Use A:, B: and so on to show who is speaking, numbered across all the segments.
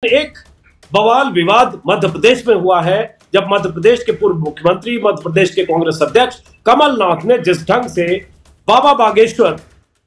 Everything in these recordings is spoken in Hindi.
A: एक बवाल विवाद मध्य प्रदेश में हुआ है जब मध्य प्रदेश के पूर्व मुख्यमंत्री, मध्य प्रदेश के कांग्रेस अध्यक्ष कमलनाथ ने जिस ढंग से बाबा बागेश्वर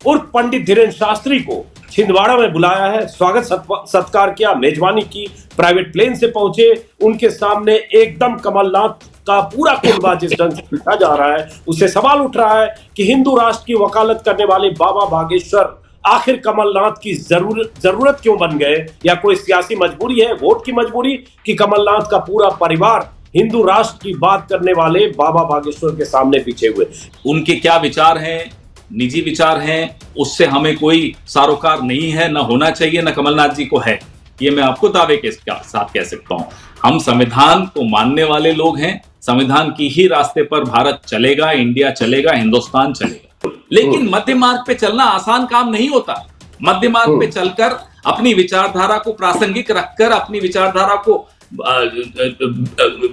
A: उर्फ पंडित धीरेन्द्र शास्त्री को छिंदवाड़ा में बुलाया है, स्वागत सत्कार किया, मेजबानी की, प्राइवेट प्लेन से पहुंचे, उनके सामने एकदम कमलनाथ का पूरा कुनबा जिस ढंग से लिखा जा रहा है, उससे सवाल उठ रहा है कि हिंदू राष्ट्र की वकालत करने वाले बाबा बागेश्वर आखिर कमलनाथ की जरूरत क्यों बन गए, या कोई सियासी मजबूरी है, वोट की मजबूरी, कि कमलनाथ का पूरा परिवार हिंदू राष्ट्र की बात करने वाले बाबा बागेश्वर के सामने पीछे हुए।
B: उनके क्या विचार हैं, निजी विचार हैं, उससे हमें कोई सारोकार नहीं है, न होना चाहिए, न कमलनाथ जी को है। ये मैं आपको दावे के साथ कह सकता हूं। हम संविधान को मानने वाले लोग हैं, संविधान की ही रास्ते पर भारत चलेगा, इंडिया चलेगा, हिंदुस्तान चलेगा। लेकिन मध्य मार्ग पे चलना आसान काम नहीं होता। मध्य मार्ग पे चलकर अपनी विचारधारा को प्रासंगिक रखकर, अपनी विचारधारा को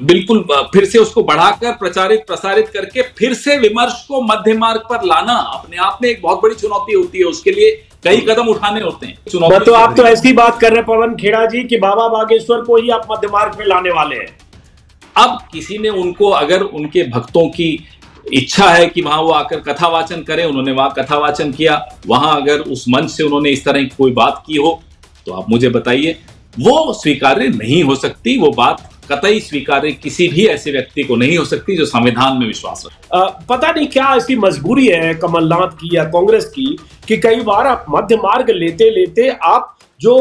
B: बिल्कुल फिर से उसको बढ़ाकर प्रसारित करके फिर से विमर्श को मध्य मार्ग पर लाना अपने आप में एक बहुत बड़ी चुनौती होती है। उसके लिए कई कदम उठाने होते हैं।
A: तो आप तो ऐसी बात कर रहे हैं पवन खेड़ा जी कि बाबा बागेश्वर को ही आप मध्य मार्ग पे लाने वाले हैं।
B: अब किसी ने उनको, अगर उनके भक्तों की इच्छा है कि वहां वो आकर कथा वाचन करें, उन्होंने वहां कथा वाचन किया, वहां अगर उस मंच से उन्होंने इस तरह की कोई बात की हो तो आप मुझे बताइए। वो स्वीकार्य नहीं हो सकती, वो बात कतई स्वीकार्य किसी भी ऐसे व्यक्ति को नहीं हो सकती जो संविधान में विश्वास रखता।
A: पता नहीं क्या ऐसी मजबूरी है कमलनाथ की या कांग्रेस की कि कई बार आप मध्य मार्ग लेते लेते आप जो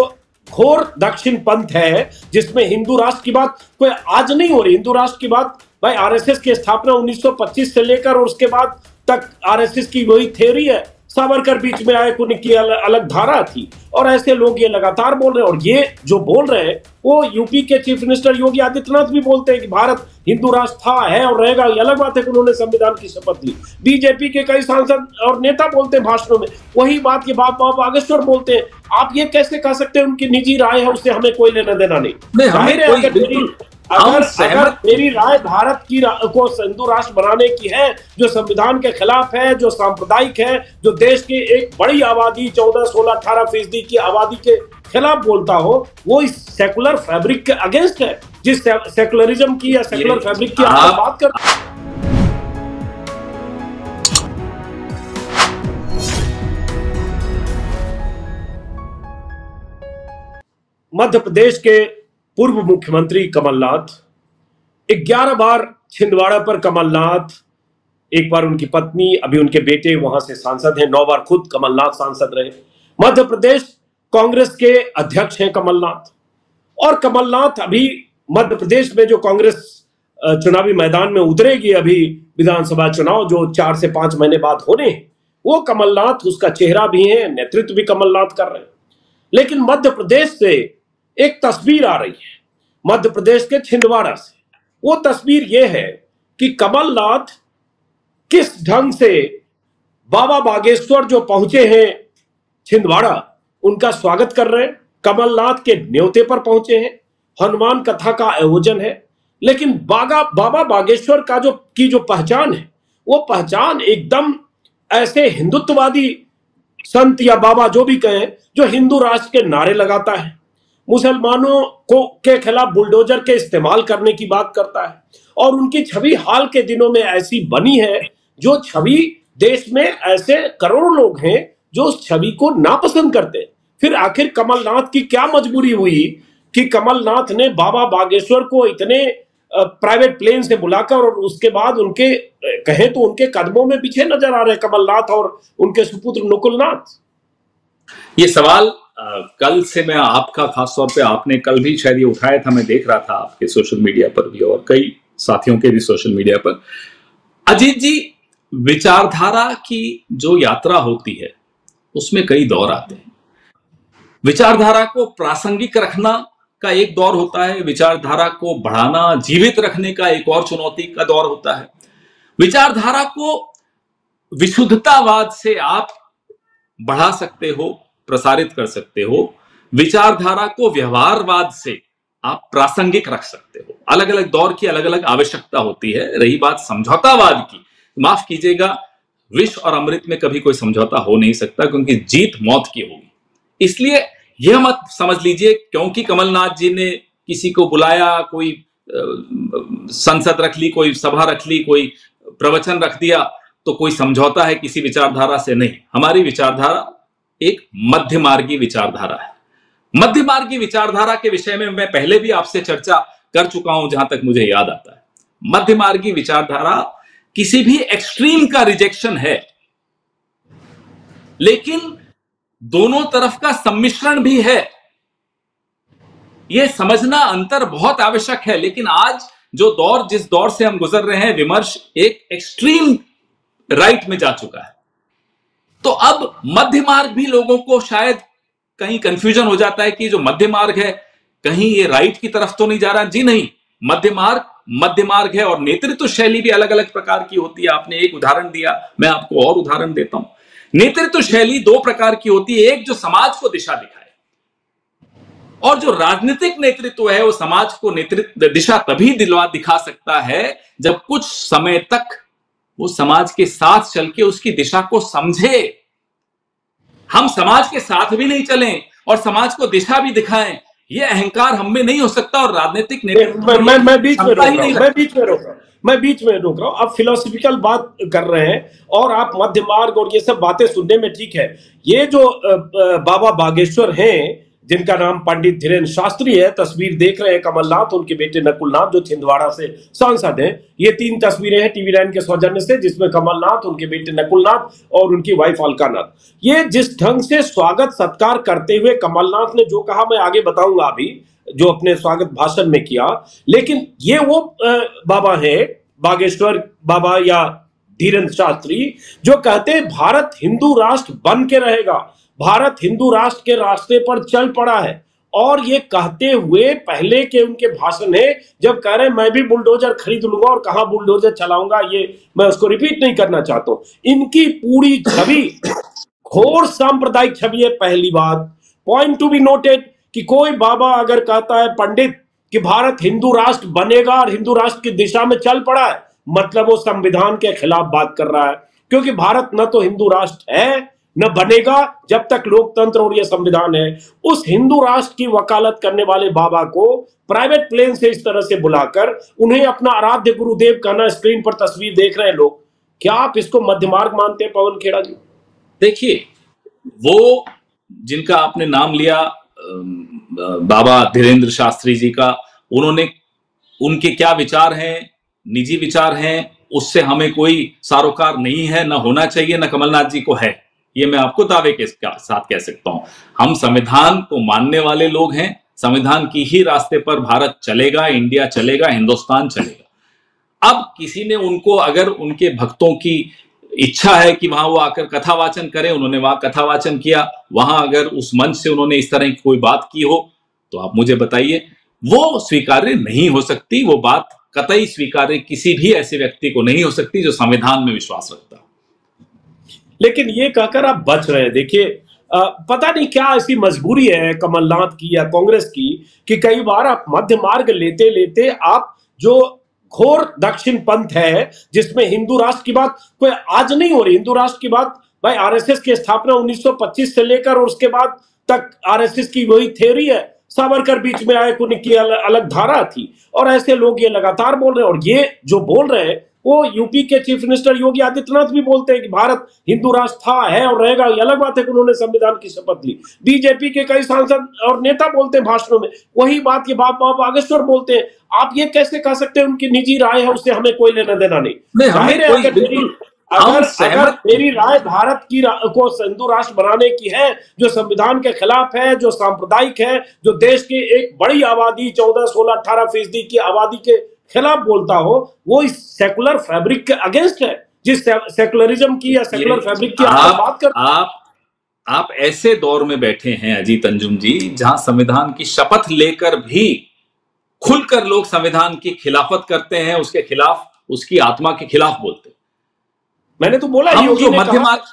A: घोर दक्षिण पंथ है जिसमें हिंदू राष्ट्र की बात कोई आज नहीं हो रही। हिंदू राष्ट्र की बात भाई आरएसएस की स्थापना 1925 से लेकर और उसके बाद तक आरएसएस की वही थ्योरी है। सावरकर बीच में आए, उनकी अलग धारा थी, और ऐसे लोग ये लगातार बोल रहे हैं। और ये जो बोल रहे हैं वो यूपी के चीफ मिनिस्टर योगी आदित्यनाथ भी बोलते हैं कि भारत हिंदू राष्ट्र था, है और रहेगा। ये अलग बात है कि उन्होंने संविधान की शपथ ली। बीजेपी के कई सांसद और नेता बोलते हैं भाषणों में वही बात, ये बाबा बागेश्वर बोलते हैं। आप ये कैसे कह सकते हैं उनकी निजी राय है, उससे हमें कोई लेना देना नहीं। अगर मेरी राय भारत की को हिंदू राष्ट्र बनाने की है, जो संविधान के खिलाफ है, जो सांप्रदायिक है, जो देश की एक बड़ी आबादी 14, 16, 18% की आबादी के खिलाफ बोलता हो, वो इस सेकुलर फैब्रिक के अगेंस्ट है। जिस सेकुलरिज्म की या सेकुलर फैब्रिक की आप बात कर। मध्य प्रदेश के पूर्व मुख्यमंत्री कमलनाथ 11 बार छिंदवाड़ा पर कमलनाथ, एक बार उनकी पत्नी, अभी उनके बेटे वहां से सांसद हैं, 9 बार खुद कमलनाथ सांसद रहे। मध्य प्रदेश कांग्रेस के अध्यक्ष हैं कमलनाथ। और कमलनाथ अभी मध्य प्रदेश में जो कांग्रेस चुनावी मैदान में उतरेगी, अभी विधानसभा चुनाव जो 4 से 5 महीने बाद होने, वो कमलनाथ उसका चेहरा भी है, नेतृत्व भी कमलनाथ कर रहे हैं। लेकिन मध्य प्रदेश से एक तस्वीर आ रही है, मध्य प्रदेश के छिंदवाड़ा से। वो तस्वीर यह है कि कमलनाथ किस ढंग से बाबा बागेश्वर जो पहुंचे हैं छिंदवाड़ा, उनका स्वागत कर रहे हैं। कमलनाथ के न्योते पर पहुंचे हैं, हनुमान कथा का आयोजन है। लेकिन बाबा बागेश्वर का जो पहचान है, वो पहचान एकदम ऐसे हिंदुत्ववादी संत या बाबा जो भी कहें, जो हिंदू राष्ट्र के नारे लगाता है, मुसलमानों के खिलाफ बुलडोजर के इस्तेमाल करने की बात करता है। और उनकी छवि हाल के दिनों में ऐसी बनी है, जो छवि देश में ऐसे करोड़ों लोग हैं जो उस छवि को नापसंद करते हैं। फिर आखिर कमलनाथ की क्या मजबूरी हुई कि कमलनाथ ने बाबा बागेश्वर को इतने प्राइवेट प्लेन से बुलाकर, और उसके बाद उनके कहें तो उनके कदमों में पीछे नजर आ रहे कमलनाथ और उनके सुपुत्र नकुलनाथ।
B: ये सवाल कल से मैं आपका, खासतौर पे आपने कल भी शायद ये उठाया था, मैं देख रहा था आपके सोशल मीडिया पर भी और कई साथियों के भी सोशल मीडिया पर। अजीत जी, विचारधारा की जो यात्रा होती है उसमें कई दौर आते हैं। विचारधारा को प्रासंगिक रखना का एक दौर होता है, विचारधारा को बढ़ाना, जीवित रखने का एक और चुनौती का दौर होता है। विचारधारा को विशुद्धतावाद से आप बढ़ा सकते हो, प्रसारित कर सकते हो, विचारधारा को व्यवहारवाद से आप प्रासंगिक रख सकते हो। अलग अलग दौर की अलग अलग आवश्यकता होती है। रही बात समझौतावाद की, माफ कीजिएगा, विष और अमृत में कभी कोई समझौता हो नहीं सकता, क्योंकि जीत मौत की होगी। इसलिए यह मत समझ लीजिए क्योंकि कमलनाथ जी ने किसी को बुलाया, कोई संसद रख ली, कोई सभा रख ली, कोई प्रवचन रख दिया, तो कोई समझौता है किसी विचारधारा से नहीं। हमारी विचारधारा एक मध्यमार्गी विचारधारा है। मध्यमार्गी विचारधारा के विषय में मैं पहले भी आपसे चर्चा कर चुका हूं, जहां तक मुझे याद आता है। मध्यमार्गी विचारधारा किसी भी एक्सट्रीम का रिजेक्शन है, लेकिन दोनों तरफ का सम्मिश्रण भी है। यह समझना अंतर बहुत आवश्यक है। लेकिन आज जिस दौर से हम गुजर रहे हैं, विमर्श एक एक्सट्रीम राइट में जा चुका है। तो अब मध्य मार्ग भी लोगों को शायद कहीं कंफ्यूजन हो जाता है कि जो मध्य मार्ग है कहीं ये राइट की तरफ तो नहीं जा रहा। जी नहीं, मध्य मार्ग है। और नेतृत्व शैली भी अलग अलग प्रकार की होती है। आपने एक उदाहरण दिया, मैं आपको और उदाहरण देता हूं। नेतृत्व शैली दो प्रकार की होती है। एक जो समाज को दिशा दिखाए, और जो राजनीतिक नेतृत्व है वो समाज को नेतृत्व दिशा तभी दिखा सकता है जब कुछ समय तक वो समाज के साथ चल के उसकी दिशा को समझे। हम समाज के साथ भी नहीं चलें और समाज को दिशा भी दिखाएं, ये अहंकार हम में नहीं हो सकता। और राजनीतिक नेतृत्व
A: मैं बीच में रोक रहा हूं। आप फिलोसफिकल बात कर रहे हैं और आप मध्य मार्ग और ये सब बातें सुनने में ठीक है। ये जो बाबा बागेश्वर हैं, जिनका नाम पंडित धीरेन्द्र शास्त्री है, तस्वीर देख रहे हैं कमलनाथ, उनके बेटे नकुलनाथ जो छिंदवाड़ा से सांसद हैं। ये 3 तस्वीरें हैं TV9 के सौजन्य से, जिसमें कमलनाथ, उनके बेटे नकुलनाथ और उनकी वाइफ अलकानाथ। ये जिस ढंग से स्वागत सत्कार करते हुए कमलनाथ ने जो कहा, मैं आगे बताऊंगा अभी, जो अपने स्वागत भाषण में किया। लेकिन ये वो बाबा है, बागेश्वर बाबा या धीरेन्द्र शास्त्री, जो कहते हैं भारत हिंदू राष्ट्र बन के रहेगा, भारत हिंदू राष्ट्र के रास्ते पर चल पड़ा है। और ये कहते हुए पहले के उनके भाषण है, जब कह रहे हैं मैं भी बुलडोजर खरीद लूंगा और कहां बुलडोजर चलाऊंगा, ये मैं उसको रिपीट नहीं करना चाहता हूं। इनकी पूरी छवि घोर सांप्रदायिक छवि है। पहली बात, पॉइंट टू बी नोटेड, कि कोई बाबा अगर कहता है पंडित कि भारत हिंदू राष्ट्र बनेगा और हिंदू राष्ट्र की दिशा में चल पड़ा है, मतलब वो संविधान के खिलाफ बात कर रहा है। क्योंकि भारत न तो हिंदू राष्ट्र है न बनेगा जब तक लोकतंत्र और यह संविधान है। उस हिंदू राष्ट्र की वकालत करने वाले बाबा को प्राइवेट प्लेन से इस तरह से बुलाकर उन्हें अपना आराध्य गुरुदेव कहना, स्क्रीन पर तस्वीर देख रहे हैं लोग, क्या आप इसको मध्य मार्ग मानते हैं पवन खेड़ा जी?
B: देखिए, वो जिनका आपने नाम लिया बाबा धीरेन्द्र शास्त्री जी का, उनके क्या विचार हैं, निजी विचार हैं, उससे हमें कोई सारोकार नहीं है, न होना चाहिए, न कमलनाथ जी को है। ये मैं आपको दावे के साथ कह सकता हूं। हम संविधान को मानने वाले लोग हैं। संविधान की ही रास्ते पर भारत चलेगा, इंडिया चलेगा, हिंदुस्तान चलेगा। अब किसी ने उनको, अगर उनके भक्तों की इच्छा है कि वहां वो आकर कथा वाचन करें, उन्होंने वहां कथा वाचन किया, वहां अगर उस मंच से उन्होंने इस तरह की कोई बात की हो तो आप मुझे बताइए। वो स्वीकार्य नहीं हो सकती। वो बात कतई स्वीकार्य किसी भी ऐसे व्यक्ति को नहीं हो सकती जो संविधान में विश्वास रखता।
A: लेकिन ये कहकर आप बच रहे हैं। देखिए, पता नहीं क्या ऐसी मजबूरी है कमलनाथ की या कांग्रेस की कि कई बार आप मध्य मार्ग लेते लेते आप जो घोर दक्षिण पंथ है, जिसमें हिंदू राष्ट्र की बात कोई आज नहीं हो रही। हिंदू राष्ट्र की बात भाई आरएसएस की स्थापना 1925 से लेकर और उसके बाद तक आरएसएस की वही थ्योरी है। सावरकर बीच में आए, उनकी अलग धारा थी, और ऐसे लोग ये लगातार बोल रहे हैं। और ये जो बोल रहे हैं वो यूपी के चीफ मिनिस्टर योगी आदित्यनाथ भी बोलते हैं कि भारत हिंदू राष्ट्र था, है और रहेगा। ये अलग बात है कि उन्होंने संविधान की शपथ ली। बीजेपी के कई सांसद और नेता बोलते हैं भाषणों में वही बात, ये बाबा बागेश्वर बोलते हैं। आप ये कैसे कह सकते हैं उनकी निजी राय है, उससे हमें कोई लेना देना नहीं। अगर मेरी राय भारत की को हिंदू राष्ट्र बनाने की है, जो संविधान के खिलाफ है, जो सांप्रदायिक है, जो देश की एक बड़ी आबादी 14, 16, 18% की आबादी के खिलाफ बोलता हो, वो इस सेकुलर फैब्रिक के अगेंस्ट है। जिस सेकुलरिज्म की या सेकुलर फैब्रिक की आप बात कर,
B: आप ऐसे दौर में बैठे हैं अजीत अंजुम जी, जहां संविधान की शपथ लेकर भी खुलकर लोग संविधान की खिलाफत करते हैं, उसके खिलाफ, उसकी आत्मा के खिलाफ बोलते हैं।
A: मैंने तो बोला
B: हम जो मध्य मार्ग,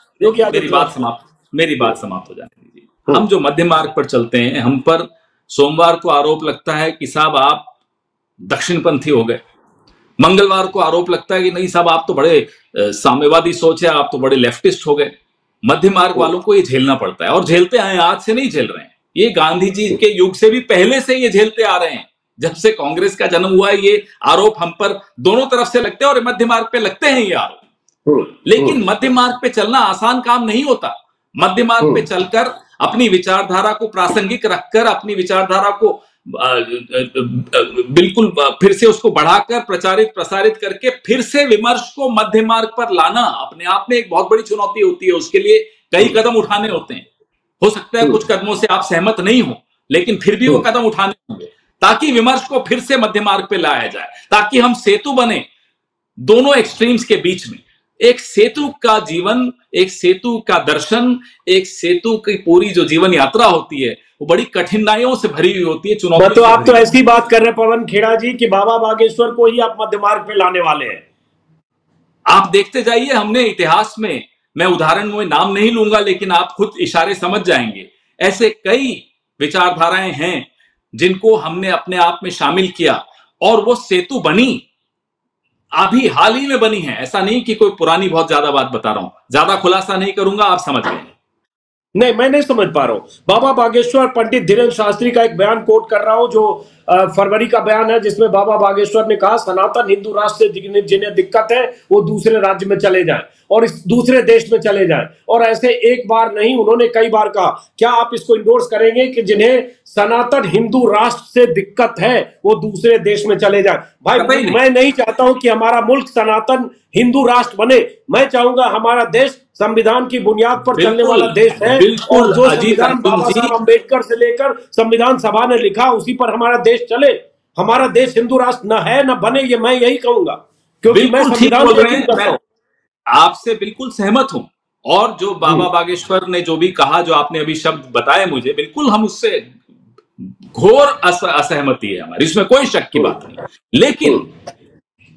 B: मेरी बात समाप्त हो जाने दीजिए। हम जो मध्य मार्ग पर चलते हैं, हम पर सोमवार को आरोप लगता है कि साहब आप दक्षिणपंथी हो गए। मंगलवार को आरोप लगता है कि नहीं साहब आप तो बड़े साम्यवादी सोच है, आप तो बड़े लेफ्टिस्ट हो गए। मध्य मार्ग वालों को ये झेलना पड़ता है और झेलते आए, आज से नहीं झेल रहे हैं। ये गांधी जी के युग से भी पहले से ये झेलते आ रहे हैं। जब से कांग्रेस का जन्म हुआ है ये आरोप हम पर दोनों तरफ से लगते हैं और मध्य मार्ग पे लगते हैं ये आरोप। लेकिन मध्य मार्ग पे चलना आसान काम नहीं होता। मध्य मार्ग पे चलकर अपनी विचारधारा को प्रासंगिक रखकर, अपनी विचारधारा को बिल्कुल फिर से उसको बढ़ाकर प्रचारित प्रसारित करके फिर से विमर्श को मध्य मार्ग पर लाना अपने आप में एक बहुत बड़ी चुनौती होती है। उसके लिए कई कदम उठाने होते हैं। हो सकता है कुछ कदमों से आप सहमत नहीं हो, लेकिन फिर भी वो कदम उठाने होंगे ताकि विमर्श को फिर से मध्य मार्ग पे लाया जाए, ताकि हम सेतु बने दोनों एक्सट्रीम्स के बीच में। एक सेतु का जीवन, एक सेतु का दर्शन, एक सेतु की पूरी जो जीवन यात्रा होती है वो बड़ी कठिनाइयों से भरी हुई होती है, चुनौतियों से।
A: तो आप तो ऐसी बात कर रहे हैं पवन खेड़ा जी कि बाबा बागेश्वर को ही आप मध्य मार्ग पे लाने वाले हैं।
B: आप देखते जाइए, हमने इतिहास में, मैं उदाहरण में नाम नहीं लूंगा लेकिन आप खुद इशारे समझ जाएंगे, ऐसे कई विचारधाराएं हैं जिनको हमने अपने आप में शामिल किया और वो सेतु बनी, अभी हाल ही में बनी है। ऐसा नहीं कि कोई पुरानी बहुत ज्यादा बात बता रहा हूं, ज्यादा खुलासा नहीं करूंगा, आप समझ गए।
A: नहीं, मैं नहीं समझ पा रहा हूं। बाबा बागेश्वर, पंडित धीरेन्द्र शास्त्री का एक बयान कोट कर रहा हूं जो फरवरी का बयान है, जिसमें बाबा बागेश्वर ने कहा सनातन हिंदू राष्ट्र से जिन्हें दिक्कत है वो दूसरे राज्य में चले जाएं और इस दूसरे देश में चले जाएं। और ऐसे एक बार नहीं, उन्होंने कई बार कहा। क्या आप इसको इंडोर्स करेंगे कि जिन्हें सनातन हिंदू राष्ट्र से दिक्कत है वो दूसरे देश में चले जाएं? भाई, मैं नहीं चाहता हूं कि हमारा मुल्क सनातन हिंदू राष्ट्र बने। मैं चाहूंगा हमारा देश संविधान की बुनियाद पर चलने वाला देश है और जो संविधान बाबा साहब अम्बेडकर से लेकर संविधान सभा ने लिखा उसी पर हमारा देश चले। हमारा देश हिंदू राष्ट्र न है न बने, ये मैं यही कहूंगा, क्योंकि मैं संविधान
B: आपसे बिल्कुल सहमत हूं। और जो बाबा बागेश्वर ने जो भी कहा, जो आपने अभी शब्द बताए मुझे, बिल्कुल हम उससे घोर असहमति है हमारी, इसमें कोई शक की बात नहीं। लेकिन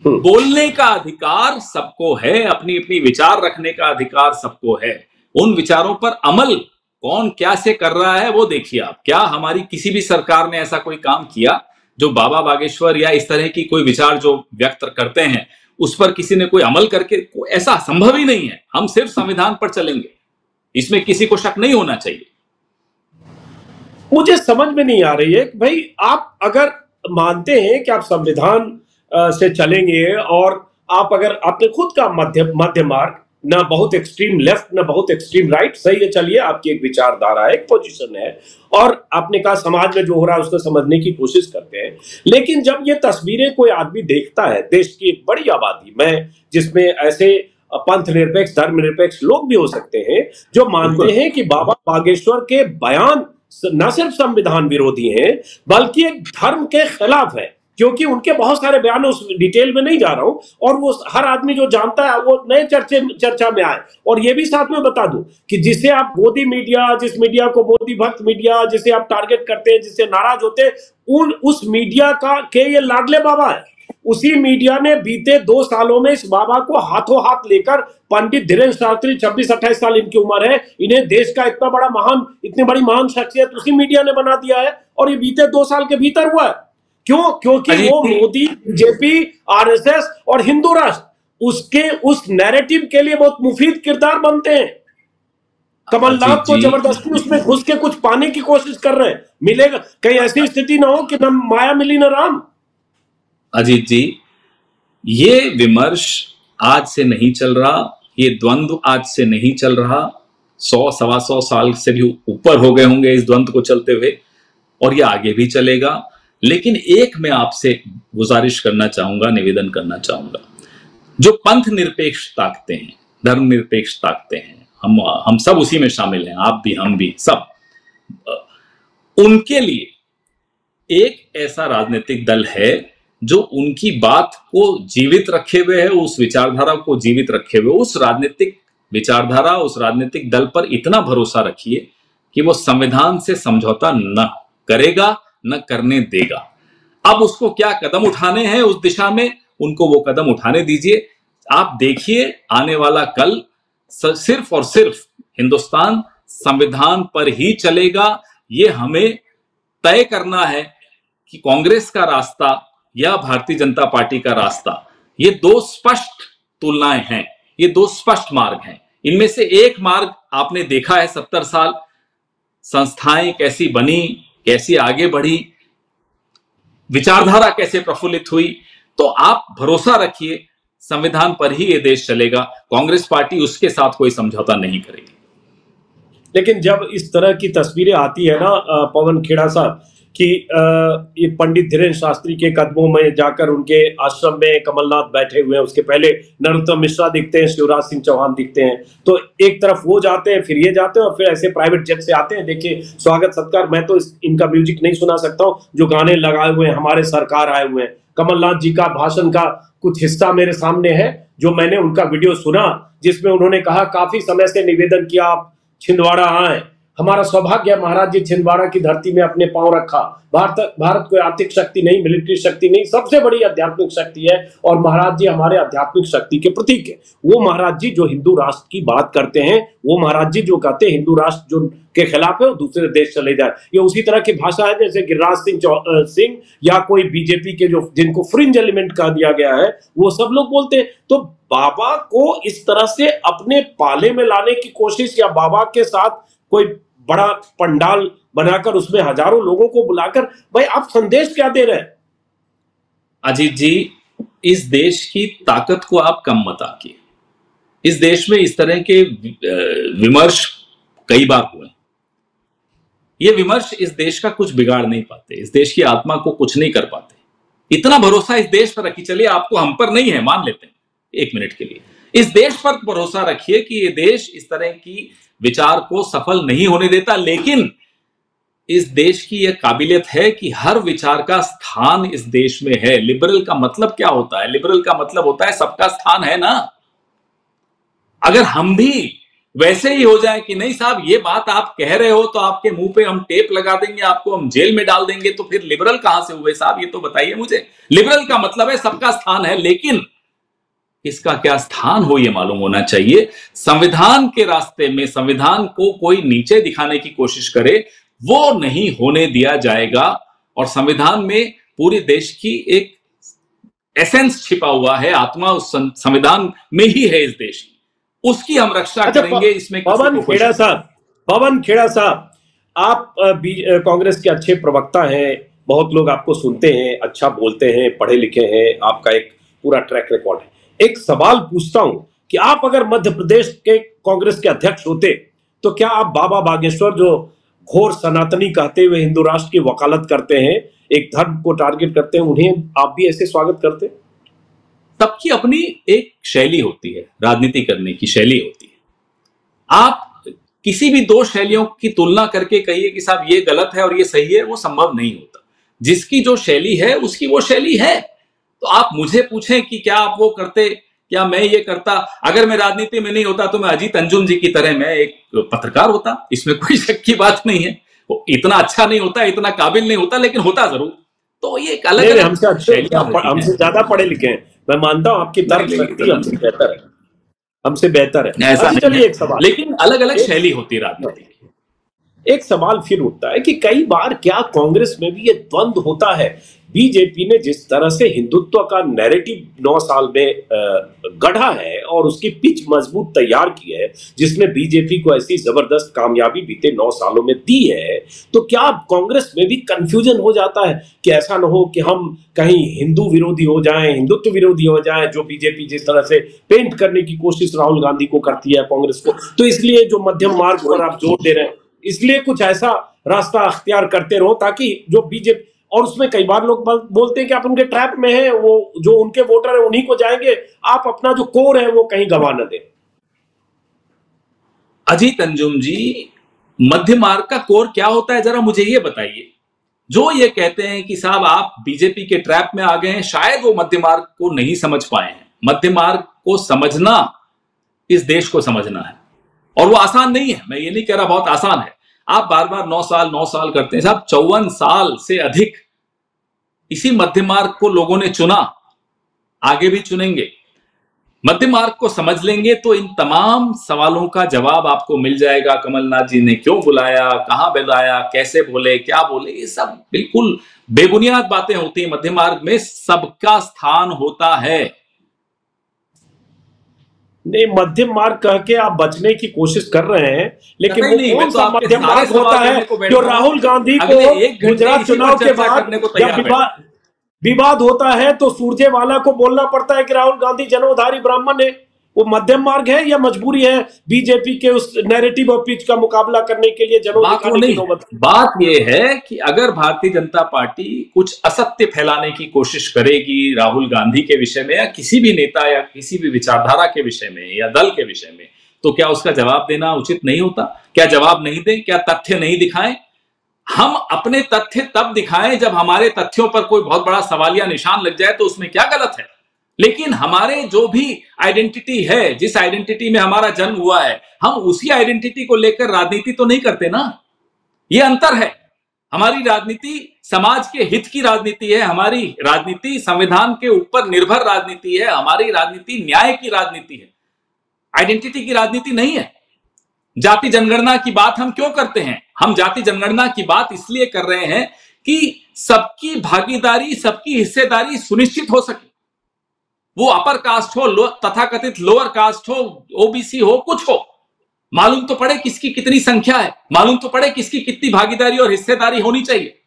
B: बोलने का अधिकार सबको है, अपनी अपनी विचार रखने का अधिकार सबको है। उन विचारों पर अमल कौन क्या से कर रहा है वो देखिए आप। क्या हमारी किसी भी सरकार ने ऐसा कोई काम किया जो बाबा बागेश्वर या इस तरह की कोई विचार जो व्यक्त करते हैं उस पर किसी ने कोई अमल करके? ऐसा संभव ही नहीं है। हम सिर्फ संविधान पर चलेंगे, इसमें किसी को शक नहीं होना चाहिए।
A: मुझे समझ में नहीं आ रही है कि भाई, आप अगर मानते हैं कि आप संविधान से चलेंगे और आप अगर आपने खुद का मध्य मार्ग, ना बहुत एक्सट्रीम लेफ्ट ना बहुत एक्सट्रीम राइट, सही है, चलिए, आपकी एक विचारधारा है, एक पोजीशन है, और आपने कहा समाज में जो हो रहा है उसको समझने की कोशिश करते हैं। लेकिन जब ये तस्वीरें कोई आदमी देखता है, देश की एक बड़ी आबादी में जिसमें ऐसे पंथ निरपेक्ष, धर्मनिरपेक्ष लोग भी हो सकते हैं जो मानते हैं कि बाबा बागेश्वर के बयान न सिर्फ संविधान विरोधी हैं बल्कि एक धर्म के खिलाफ है, क्योंकि उनके बहुत सारे बयान, उस डिटेल में नहीं जा रहा हूं, और वो हर आदमी जो जानता है वो नए चर्चा में आए। और ये भी साथ में बता दूं कि जिसे आप मोदी मीडिया, जिस मीडिया को मोदी भक्त मीडिया जिसे आप टारगेट करते हैं, जिससे नाराज होते हैं, उस मीडिया का के ये लाडले बाबा है। उसी मीडिया ने बीते 2 सालों में इस बाबा को हाथों हाथ लेकर, पंडित धीरेन्द्र शास्त्री 26-28 साल इनकी उम्र है, इन्हें देश का इतनी बड़ी महान शख्सियत उसी मीडिया ने बना दिया है, और ये बीते 2 साल के भीतर हुआ है। क्यों? क्योंकि वो मोदी, बीजेपी, आरएसएस और हिंदू राष्ट्र उसके उस नैरेटिव के लिए बहुत मुफीद किरदार बनते हैं। कमलनाथ को जबरदस्ती उसमें घुस के कुछ पाने की कोशिश कर रहे हैं। मिलेगा, कहीं ऐसी स्थिति ना हो कि न माया मिली न राम।
B: अजीत जी, ये विमर्श आज से नहीं चल रहा, ये द्वंद्व आज से नहीं चल रहा, 100-125 साल से भी ऊपर हो गए होंगे इस द्वंद्व को चलते हुए, और ये आगे भी चलेगा। लेकिन एक मैं आपसे गुजारिश करना चाहूंगा, निवेदन करना चाहूंगा, जो पंथ निरपेक्ष ताकतें हैं, धर्म निरपेक्ष ताकतें हैं, हम सब उसी में शामिल हैं, आप भी, हम भी, सब, उनके लिए एक ऐसा राजनीतिक दल है जो उनकी बात को जीवित रखे हुए है, उस विचारधारा को जीवित रखे हुए, उस राजनीतिक विचारधारा, उस राजनीतिक दल पर इतना भरोसा रखिए कि वो संविधान से समझौता न करेगा, न करने देगा। अब उसको क्या कदम उठाने हैं उस दिशा में, उनको वो कदम उठाने दीजिए। आप देखिए, आने वाला कल सिर्फ और सिर्फ हिंदुस्तान संविधान पर ही चलेगा। ये हमें तय करना है कि कांग्रेस का रास्ता या भारतीय जनता पार्टी का रास्ता, ये 2 स्पष्ट तुलनाएं हैं, ये 2 स्पष्ट मार्ग हैं। इनमें से एक मार्ग आपने देखा है 70 साल संस्थाएं कैसी बनी, कैसी आगे बढ़ी, विचारधारा कैसे प्रफुल्लित हुई। तो आप भरोसा रखिए संविधान पर ही ये देश चलेगा। कांग्रेस पार्टी उसके साथ कोई समझौता नहीं करेगी।
A: लेकिन जब इस तरह की तस्वीरें आती है ना पवन खेड़ा साहब कि ये पंडित धीरेन्द्र शास्त्री के कदमों में जाकर उनके आश्रम में कमलनाथ बैठे हुए हैं, उसके पहले नरोत्तम मिश्रा दिखते हैं, शिवराज सिंह चौहान दिखते हैं, तो एक तरफ वो जाते हैं, फिर ये जाते हैं, और फिर ऐसे प्राइवेट जेट से आते हैं। देखिए स्वागत सत्कार, मैं तो इनका म्यूजिक नहीं सुना सकता हूँ जो गाने लगाए हुए हैं, हमारे सरकार आए हुए हैं। कमलनाथ जी का भाषण का कुछ हिस्सा मेरे सामने है जो मैंने उनका वीडियो सुना, जिसमें उन्होंने कहा काफी समय से निवेदन किया आप छिंदवाड़ा आए, हमारा सौभाग्य महाराज जी छिंदवाड़ा की धरती में अपने पांव रखा। भारत कोई आर्थिक शक्ति नहीं, मिलिट्री शक्ति नहीं, सबसे बड़ी आध्यात्मिक शक्ति है, और महाराज जी हमारे आध्यात्मिक शक्ति के प्रतीक है। वो महाराज जी जो हिंदू राष्ट्र की बात करते हैं, वो महाराज जी जो कहते हैं हिंदू राष्ट्र जो के खिलाफ है वो दूसरे देश चले जाए, ये उसी तरह की भाषा है जैसे गिरिराज सिंह या कोई बीजेपी के जो जिनको फ्रिंज एलिमेंट कह दिया गया है वो सब लोग बोलते हैं। तो बाबा को इस तरह से अपने पाले में लाने की कोशिश, या बाबा के साथ कोई बड़ा पंडाल बनाकर उसमें हजारों लोगों को बुलाकर, भाई आप संदेश क्या दे रहे हैं?
B: अजीत जी, इस देश की ताकत को आप कम मत आकिए। इस देश में इस तरह के विमर्श कई बार हुए। ये विमर्श इस देश का कुछ बिगाड़ नहीं पाते, इस देश की आत्मा को कुछ नहीं कर पाते। इतना भरोसा इस देश पर रखिए, चलिए आपको हम पर नहीं है, मान लेते हैं एक मिनट के लिए, इस देश पर भरोसा रखिए कि ये देश इस तरह की विचार को सफल नहीं होने देता। लेकिन इस देश की यह काबिलियत है कि हर विचार का स्थान इस देश में है। लिबरल का मतलब क्या होता है? लिबरल का मतलब होता है सबका स्थान है ना। अगर हम भी वैसे ही हो जाए कि नहीं साहब ये बात आप कह रहे हो तो आपके मुंह पे हम टेप लगा देंगे, आपको हम जेल में डाल देंगे, तो फिर लिबरल कहां से हुए साहब? ये तो बताइए मुझे। लिबरल का मतलब है सबका स्थान है, लेकिन इसका क्या स्थान हो ये मालूम होना चाहिए। संविधान के रास्ते में संविधान को कोई नीचे दिखाने की कोशिश करे वो नहीं होने दिया जाएगा। और संविधान में पूरे देश की एक एसेंस छिपा हुआ है, आत्मा उस संविधान में ही है इस देश की, उसकी हम रक्षा करेंगे। इसमें
A: पवन खेड़ा साहब, आप कांग्रेस के अच्छे प्रवक्ता हैं, बहुत लोग आपको सुनते हैं, अच्छा बोलते हैं, पढ़े लिखे हैं, आपका एक पूरा ट्रैक रिकॉर्ड है। एक सवाल पूछता हूं कि आप अगर मध्य प्रदेश के कांग्रेस के अध्यक्ष होते तो क्या आप बाबा बागेश्वर जो घोर सनातनी कहते हुए हिंदू राष्ट्र की वकालत करते हैं, एक धर्म को टारगेट करते हैं, उन्हें आप भी ऐसे स्वागत करते?
B: सबकी अपनी एक शैली होती है, राजनीति करने की शैली होती है। आप किसी भी दो शैलियों की तुलना करके कहिए कि साहब ये गलत है और ये सही है, वो संभव नहीं होता। जिसकी जो शैली है उसकी वो शैली है। तो आप मुझे पूछें कि क्या आप वो करते, क्या मैं ये करता? अगर मैं राजनीति में नहीं होता तो मैं अजीत अंजुम जी की तरह मैं एक पत्रकार होता, इसमें कोई शक की बात नहीं है। वो इतना अच्छा नहीं होता, इतना काबिल नहीं होता, लेकिन होता जरूर। तो ये एक अलग
A: हमसे ज्यादा पढ़े लिखे हैं, मैं मानता हूं आपकी तर्क शक्ति हमसे बेहतर है।
B: ऐसा चलिए एक सवाल, लेकिन अलग अलग शैली होती है राजनीति की।
A: एक सवाल फिर उठता है कि कई बार क्या कांग्रेस में भी ये द्वंद्व होता है? बीजेपी ने जिस तरह से हिंदुत्व का नैरेटिव 9 साल में गढ़ा है और उसकी पिच मजबूत तैयार की है, जिसमें बीजेपी को ऐसी जबरदस्त कामयाबी बीते 9 सालों में दी है, तो क्या कांग्रेस में भी कंफ्यूजन हो जाता है कि ऐसा न हो कि हम कहीं हिंदू विरोधी हो जाएं, हिंदुत्व विरोधी हो जाएं, जो बीजेपी जिस तरह से पेंट करने की कोशिश राहुल गांधी को करती है कांग्रेस को। तो इसलिए जो मध्यम मार्ग पर आप जोर दे रहे हैं, इसलिए कुछ ऐसा रास्ता अख्तियार करते रहो ताकि जो बीजेपी, और उसमें कई बार लोग बोलते हैं कि आप उनके ट्रैप में हैं, वो जो उनके वोटर हैं उन्हीं को जाएंगे, आप अपना जो कोर है वो कहीं गवा न दें।
B: अजीत अंजुम जी, मध्य मार्ग का कोर क्या होता है जरा मुझे ये बताइए। जो ये कहते हैं कि साहब आप बीजेपी के ट्रैप में आ गए हैं, शायद वो मध्य मार्ग को नहीं समझ पाए हैं। मध्य मार्ग को समझना इस देश को समझना है, और वो आसान नहीं है। मैं ये नहीं कह रहा बहुत आसान है। आप बार बार 9 साल करते हैं साहब, 54 साल से अधिक इसी मध्य मार्ग को लोगों ने चुना, आगे भी चुनेंगे। मध्य मार्ग को समझ लेंगे तो इन तमाम सवालों का जवाब आपको मिल जाएगा। कमलनाथ जी ने क्यों बुलाया, कहां बुलाया, कैसे बोले, क्या बोले, ये सब बिल्कुल बेबुनियाद बातें होती हैं। मध्य मार्ग में सबका स्थान होता है।
A: नहीं, मध्यम मार्ग कह के आप बचने की कोशिश कर रहे हैं, लेकिन वो
B: नहीं,
A: कौन
B: तो
A: सा
B: आपके
A: मध्यम
B: सारे
A: मार्ग होता
B: सवाल
A: है
B: लेने को बैठ
A: जो
B: रहा हूं।
A: राहुल गांधी
B: अगले
A: को
B: 1 घंटे
A: गुजरात
B: इसी पर
A: चुनाव के
B: चर्चा
A: बाद
B: करने को
A: जब
B: तैयार बैठे।
A: विवाद होता है तो सुरजेवाला को बोलना पड़ता है कि राहुल गांधी जन्मधारी ब्राह्मण है? वो मध्यम मार्ग है या मजबूरी है बीजेपी के उस नैरेटिव और पिच का मुकाबला करने के लिए जनों
B: बात वो
A: दिखाने की
B: नहीं,
A: नौबत?
B: बात ये है कि अगर भारतीय जनता पार्टी कुछ असत्य फैलाने की कोशिश करेगी राहुल गांधी के विषय में या किसी भी नेता या किसी भी विचारधारा के विषय में या दल के विषय में, तो क्या उसका जवाब देना उचित नहीं होता? क्या जवाब नहीं दें? क्या तथ्य नहीं दिखाएं? हम अपने तथ्य तब दिखाएं जब हमारे तथ्यों पर कोई बहुत बड़ा सवालिया निशान लग जाए, तो उसमें क्या गलत है? लेकिन हमारे जो भी आइडेंटिटी है, जिस आइडेंटिटी में हमारा जन्म हुआ है, हम उसी आइडेंटिटी को लेकर राजनीति तो नहीं करते ना। ये अंतर है। हमारी राजनीति समाज के हित की राजनीति है, हमारी राजनीति संविधान के ऊपर निर्भर राजनीति है, हमारी राजनीति न्याय की राजनीति है, आइडेंटिटी की राजनीति नहीं है। जाति जनगणना की बात हम क्यों करते हैं? हम जाति जनगणना की बात इसलिए कर रहे हैं कि सबकी भागीदारी, सबकी हिस्सेदारी सुनिश्चित हो सके। वो अपर कास्ट हो, तथाकथित लोअर कास्ट हो, ओबीसी हो, कुछ हो, मालूम तो पड़े किसकी कितनी संख्या है, मालूम तो पड़े किसकी कितनी भागीदारी और हिस्सेदारी होनी चाहिए।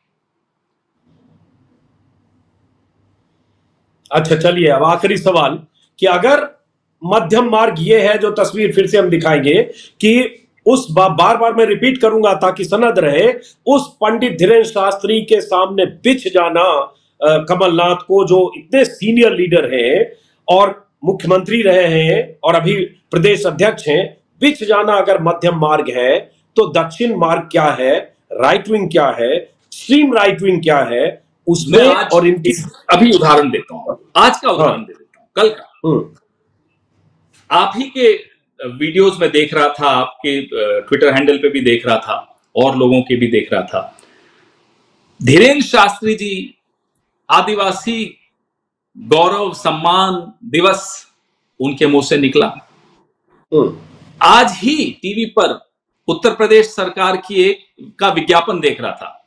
A: अच्छा, चलिए अब आखिरी सवाल कि अगर मध्यम मार्ग ये है, जो तस्वीर फिर से हम दिखाएंगे कि उस बार बार मैं रिपीट करूंगा ताकि सनद रहे, उस पंडित धीरेन्द्र शास्त्री के सामने बिछ जाना कमलनाथ को, जो इतने सीनियर लीडर हैं और मुख्यमंत्री रहे हैं और अभी प्रदेश अध्यक्ष हैं, बिछ जाना अगर मध्यम मार्ग है तो दक्षिण मार्ग क्या है, राइट विंग क्या है, एक्सट्रीम राइट विंग क्या है उसमें? और इनकी
B: अभी उदाहरण देता हूं, आज का उदाहरण दे देता हूं, कल का। आप ही के वीडियोस में देख रहा था, आपके ट्विटर हैंडल पे भी देख रहा था और लोगों के भी देख रहा था, धीरेन्द्र शास्त्री जी आदिवासी गौरव सम्मान दिवस उनके मुंह से निकला। आज ही टीवी पर उत्तर प्रदेश सरकार की का विज्ञापन देख रहा था,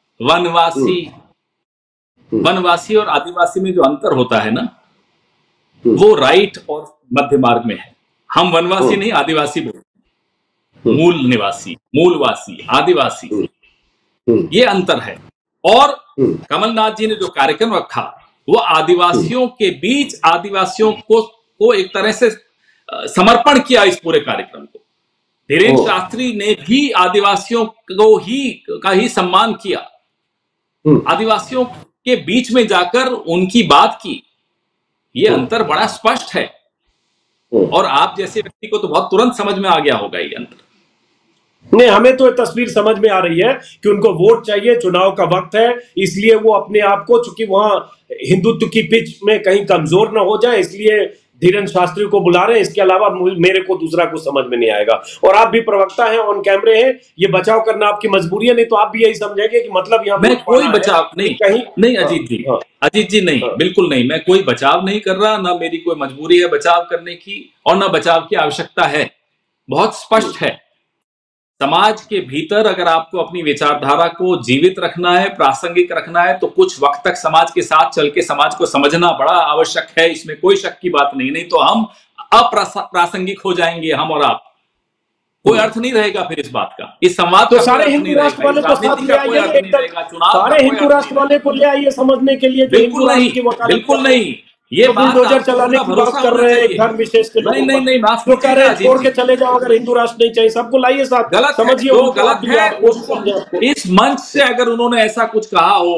B: वनवासी और आदिवासी में जो अंतर होता है ना, वो राइट और मध्य मार्ग में है। हम वनवासी नहीं, आदिवासी बोलते हैं, मूल निवासी, मूलवासी, आदिवासी, ये अंतर है। और कमलनाथ जी ने जो कार्यक्रम रखा वो आदिवासियों के बीच आदिवासियों को एक तरह से समर्पण किया इस पूरे कार्यक्रम को। धीरेन्द्र शास्त्री ने भी आदिवासियों को का ही सम्मान किया, आदिवासियों के बीच में जाकर उनकी बात की। ये अंतर बड़ा स्पष्ट है और आप जैसे व्यक्ति को तो बहुत तुरंत समझ में आ गया होगा ये अंतर।
A: नहीं, हमें तो तस्वीर समझ में आ रही है कि उनको वोट चाहिए, चुनाव का वक्त है, इसलिए वो अपने आप को, चूंकि वहां हिंदुत्व की पिच में कहीं कमजोर ना हो जाए, इसलिए धीरेन्द्र शास्त्री को बुला रहे हैं। इसके अलावा मेरे को दूसरा कुछ समझ में नहीं आएगा। और आप भी प्रवक्ता हैं, ऑन कैमरे हैं, ये बचाव करना आपकी मजबूरी है, नहीं तो आप भी यही समझेंगे कि मतलब यहाँ
B: मैं कोई बचाव नहीं,
A: कहीं
B: नहीं अजीत जी, अजीत जी नहीं, बिल्कुल नहीं, मैं कोई बचाव नहीं कर रहा, ना मेरी कोई मजबूरी है बचाव करने की और ना बचाव की आवश्यकता है। बहुत स्पष्ट है, समाज के भीतर अगर आपको अपनी विचारधारा को जीवित रखना है, प्रासंगिक रखना है, तो कुछ वक्त तक समाज के साथ चल के समाज को समझना बड़ा आवश्यक है, इसमें कोई शक की बात नहीं तो हम अप्रासंगिक हो जाएंगे, हम और आप। कोई अर्थ नहीं रहेगा फिर इस बात का, इस संवाद
A: तो सारे हिंदू राष्ट्र वाले को साथ ले आइए, सारे हिंदू राष्ट्र वाले को ले आइए समझने के लिए।
B: बिल्कुल नहीं, बिल्कुल नहीं, ये
A: बुलडोजर चलाने की बात कर रहे हैं धर्म विशेष के लोग।
B: नहीं,
A: जो कह रहे हैं छोड़ के चले जाओ, अगर हिंदू राष्ट्र नहीं चाहिए, सबको लाइए साथ।
B: गलत
A: समझिए,
B: वो गलत है। इस मंच से अगर उन्होंने ऐसा कुछ कहा हो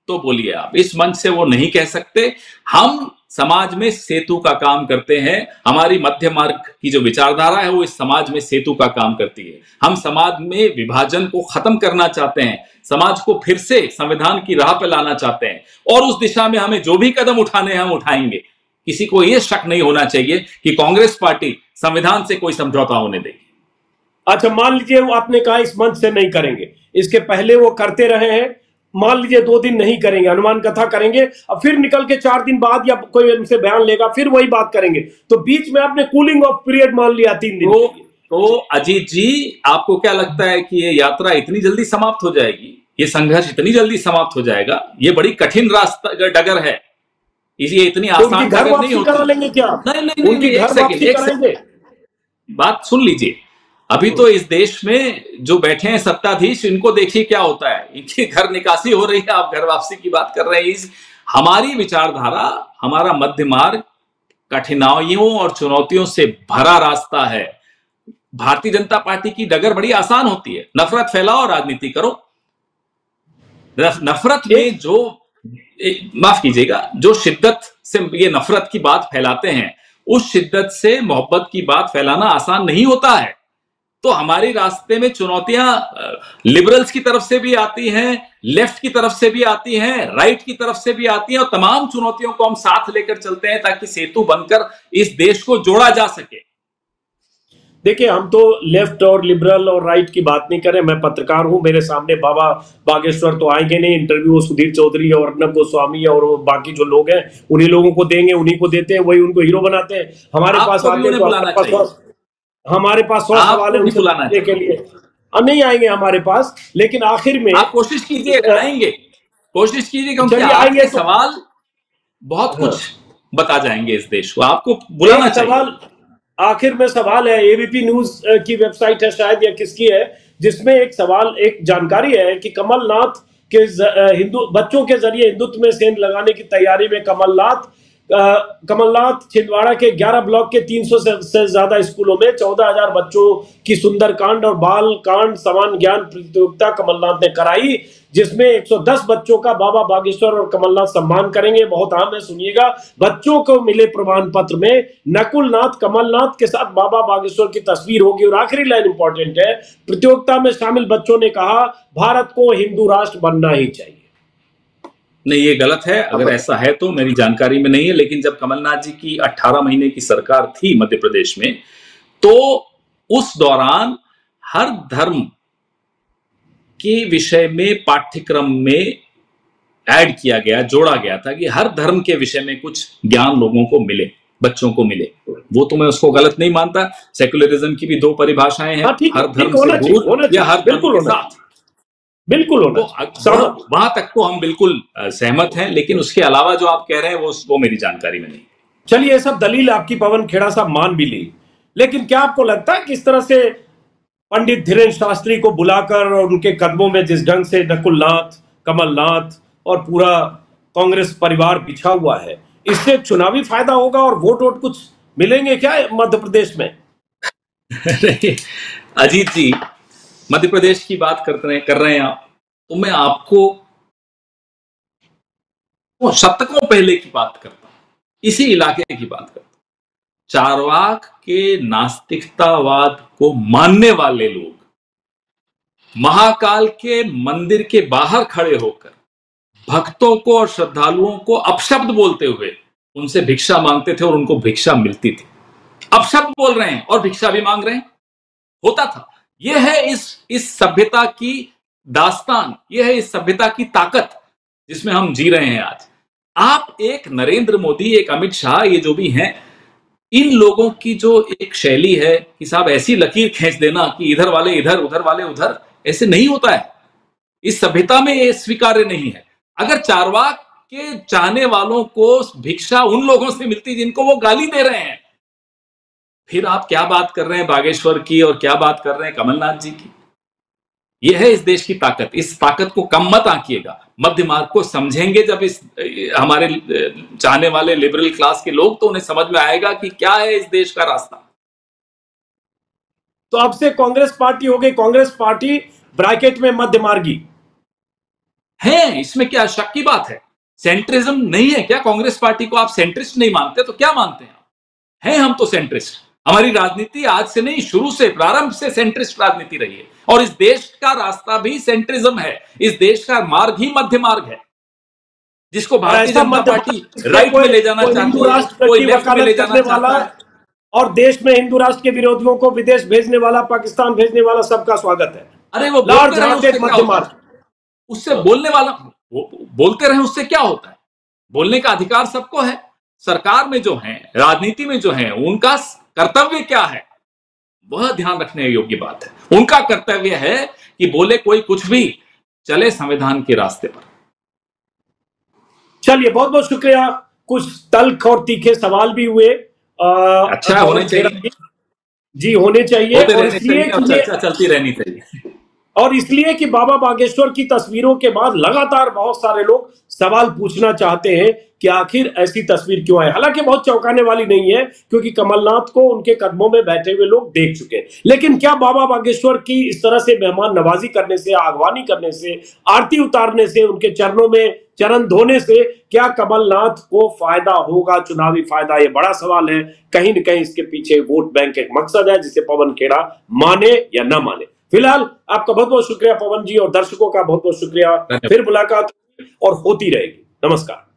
B: तो बोलिए आप, इस मंच से वो नहीं कह सकते। हम समाज में सेतु का काम करते हैं, हमारी मध्य मार्ग की जो विचारधारा है वो इस समाज में सेतु का काम करती है। हम समाज में विभाजन को खत्म करना चाहते हैं, समाज को फिर से संविधान की राह पर लाना चाहते हैं और उस दिशा में हमें जो भी कदम उठाने हैं हम उठाएंगे। किसी को यह शक नहीं होना चाहिए कि कांग्रेस पार्टी संविधान से कोई समझौता होने देगी।
A: अच्छा, मान लीजिए वो आपने कहा इस मंच से नहीं करेंगे, इसके पहले वो करते रहे हैं, मान लीजिए 2 दिन नहीं करेंगे, हनुमान कथा करेंगे, अब फिर निकल के 4 दिन बाद या कोई उनसे बयान लेगा, फिर वही बात करेंगे, तो बीच में आपने कूलिंग ऑफ पीरियड मान लिया 3 दिन।
B: तो अजीत जी, आपको क्या लगता है कि ये यात्रा इतनी जल्दी समाप्त हो जाएगी, ये संघर्ष इतनी जल्दी समाप्त हो जाएगा? ये बड़ी कठिन रास्ता डगर है, इसलिए इतनी आसान डगर नहीं होती।
A: करा लेंगे क्या?
B: नहीं,
A: उनकी घर वापसी कराएंगे?
B: बात सुन लीजिए। अभी तो इस देश में जो बैठे हैं सत्ताधीश, इनको देखिए क्या होता है, इनकी घर निकासी हो रही है, आप घर वापसी की बात कर रहे हैं। हमारी विचारधारा, हमारा मध्य मार्ग कठिनाइयों और चुनौतियों से भरा रास्ता है। भारतीय जनता पार्टी की डगर बड़ी आसान होती है, नफरत फैलाओ, राजनीति करो। नफरत में जो, माफ कीजिएगा, जो शिद्दत से ये नफरत की बात फैलाते हैं, उस शिद्दत से मोहब्बत की बात फैलाना आसान नहीं होता है। तो हमारे रास्ते में चुनौतियां लिबरल्स की तरफ से भी आती हैं, लेफ्ट की तरफ से भी आती हैं, राइट की तरफ से भी आती हैं, और तमाम चुनौतियों को हम साथ लेकर चलते हैं ताकि सेतु बनकर इस देश को जोड़ा जा सके।
A: देखिए, हम तो लेफ्ट और लिबरल और राइट की बात नहीं करें। मैं पत्रकार हूं, मेरे सामने बाबा बागेश्वर तो आएंगे नहीं, इंटरव्यू सुधीर चौधरी और अर्नब गोस्वामी और बाकी जो लोग हैं उन्हीं लोगों को देंगे, उन्हीं को देते हैं, वही उनको हीरो बनाते हैं। हमारे पास आते हैं तो हमारे पास 100 सवाल है उनसे पूछने के लिए, और नहीं आएंगे हमारे पास। लेकिन आखिर में
B: आप कोशिश कीजिए, आएंगे, कोशिश कीजिए, क्योंकि
A: आएंगे
B: तो सवाल बहुत कुछ बता जाएंगे इस देश को, आपको बुलाना चाहिए।
A: आखिर में सवाल है, एबीपी न्यूज की वेबसाइट है शायद या किसकी है, जिसमें एक सवाल, एक जानकारी है कि कमलनाथ के हिंदू बच्चों के जरिए हिंदुत्व में सेंध लगाने की तैयारी में कमलनाथ छिंदवाड़ा के 11 ब्लॉक के 300 से ज्यादा स्कूलों में 14,000 बच्चों की सुंदरकांड और बाल कांड समान ज्ञान प्रतियोगिता कमलनाथ ने कराई, जिसमें 110 बच्चों का बाबा बागेश्वर और कमलनाथ सम्मान करेंगे। बहुत आम है, सुनिएगा। बच्चों को मिले प्रमाण पत्र में नकुलनाथ कमलनाथ के साथ बाबा बागेश्वर की तस्वीर होगी। और आखिरी लाइन इंपॉर्टेंट है, प्रतियोगिता में शामिल बच्चों ने कहा, भारत को हिंदू राष्ट्र बनना ही चाहिए।
B: नहीं, ये गलत है। अगर ऐसा है तो मेरी जानकारी में नहीं है, लेकिन जब कमलनाथ जी की 18 महीने की सरकार थी मध्य प्रदेश में, तो उस दौरान हर धर्म के विषय में पाठ्यक्रम में ऐड किया गया, जोड़ा गया था कि हर धर्म के विषय में कुछ ज्ञान लोगों को मिले, बच्चों को मिले। वो तो मैं उसको गलत नहीं मानता। सेक्युलरिज्म की भी 2 परिभाषाएं हैं, हर धर्म से दूर या हर धर्म के साथ।
A: बिल्कुल होना,
B: वहां तक तो हम बिल्कुल सहमत हैं, लेकिन उसके अलावा जो आप कह रहे हैं वो मेरी जानकारी में नहीं।
A: चलिए, ये सब दलील आपकी पवन खेड़ा साहब मान भी ली, लेकिन क्या आपको लगता है कि इस तरह से पंडित धीरेन्द्र शास्त्री को बुलाकर और उनके कदमों में जिस ढंग से नकुलनाथ, कमलनाथ और पूरा कांग्रेस परिवार बिछा हुआ है, इससे चुनावी फायदा होगा और वोट कुछ मिलेंगे क्या मध्य प्रदेश में?
B: अजीत जी, मध्य प्रदेश की बात कर रहे हैं आप, तो मैं आपको शतकों पहले की बात करता हूं, इसी इलाके की बात करता हूं। चारवाक के नास्तिकतावाद को मानने वाले लोग महाकाल के मंदिर के बाहर खड़े होकर भक्तों को और श्रद्धालुओं को अपशब्द बोलते हुए उनसे भिक्षा मांगते थे और उनको भिक्षा मिलती थी। अपशब्द बोल रहे हैं और भिक्षा भी मांग रहे हैं, होता था। यह है इस सभ्यता की दास्तान, यह है इस सभ्यता की ताकत जिसमें हम जी रहे हैं आज। आप एक नरेंद्र मोदी, एक अमित शाह, ये जो भी हैं, इन लोगों की जो एक शैली है कि साहब ऐसी लकीर खींच देना कि इधर वाले इधर, उधर वाले उधर, ऐसे नहीं होता है। इस सभ्यता में ये स्वीकार्य नहीं है। अगर चारवाक के चाहने वालों को भिक्षा उन लोगों से मिलती जिनको वो गाली दे रहे हैं, फिर आप क्या बात कर रहे हैं बागेश्वर की और क्या बात कर रहे हैं कमलनाथ जी की? यह है इस देश की ताकत। इस ताकत को कम मत आंकिएगा। मध्य मार्ग को समझेंगे जब इस हमारे चाहने वाले लिबरल क्लास के लोग, तो उन्हें समझ में आएगा कि क्या है इस देश का रास्ता।
A: तो अब से कांग्रेस पार्टी हो गई, कांग्रेस पार्टी ब्रैकेट में मध्य मार्गी
B: है, इसमें क्या शक की बात है? सेंट्रिज्म नहीं है क्या? कांग्रेस पार्टी को आप सेंट्रिस्ट नहीं मानते तो क्या मानते हैं? हैं हम तो सेंट्रिस्ट। हमारी राजनीति आज से नहीं, शुरू से, प्रारंभ से सेंट्रिस्ट राजनीति रही है, और इस देश का रास्ता भी सेंट्रिज्म है। इस देश का मार्ग ही मध्य मार्ग है, जिसको भारतीय जनता पार्टी राइट में ले जाना चाहती है, कोई लेफ्ट में ले जाना चाहता है।
A: और देश में हिंदू राष्ट्र के विरोधियों को विदेश भेजने वाला, पाकिस्तान भेजने वाला, सबका स्वागत है।
B: अरे वो उससे बोलने वाला बोलते रहे, उससे क्या होता है? बोलने का अधिकार सबको है। सरकार में जो है, राजनीति में जो है, उनका कर्तव्य क्या है, वह ध्यान रखने योग्य बात है। उनका कर्तव्य है कि बोले कोई कुछ भी, चले संविधान के रास्ते पर।
A: चलिए, बहुत बहुत शुक्रिया। कुछ तल्ख और तीखे सवाल भी हुए,
B: अच्छा होने चाहिए।
A: जी होने चाहिए,
B: होते
A: और
B: रहने
A: इसलिए
B: चाहिए और
A: कि ये
B: चर्चा चलती रहनी चाहिए।
A: और इसलिए कि बाबा बागेश्वर की तस्वीरों के बाद लगातार बहुत सारे लोग सवाल पूछना चाहते हैं कि आखिर ऐसी तस्वीर क्यों है। हालांकि बहुत चौंकाने वाली नहीं है, क्योंकि कमलनाथ को उनके कदमों में बैठे हुए लोग देख चुके हैं। लेकिन क्या बाबा बागेश्वर की इस तरह से मेहमान नवाजी करने से, आगवानी करने से, आरती उतारने से, उनके चरणों में चरण धोने से क्या कमलनाथ को फायदा होगा, चुनावी फायदा? ये बड़ा सवाल है। कहीं न कहीं इसके पीछे वोट बैंक एक मकसद है, जिसे पवन खेड़ा माने या ना माने। फिलहाल आपका बहुत बहुत शुक्रिया पवन जी, और दर्शकों का बहुत बहुत शुक्रिया।
B: धन्यवाद।
A: फिर मुलाकात और होती रहेगी। नमस्कार।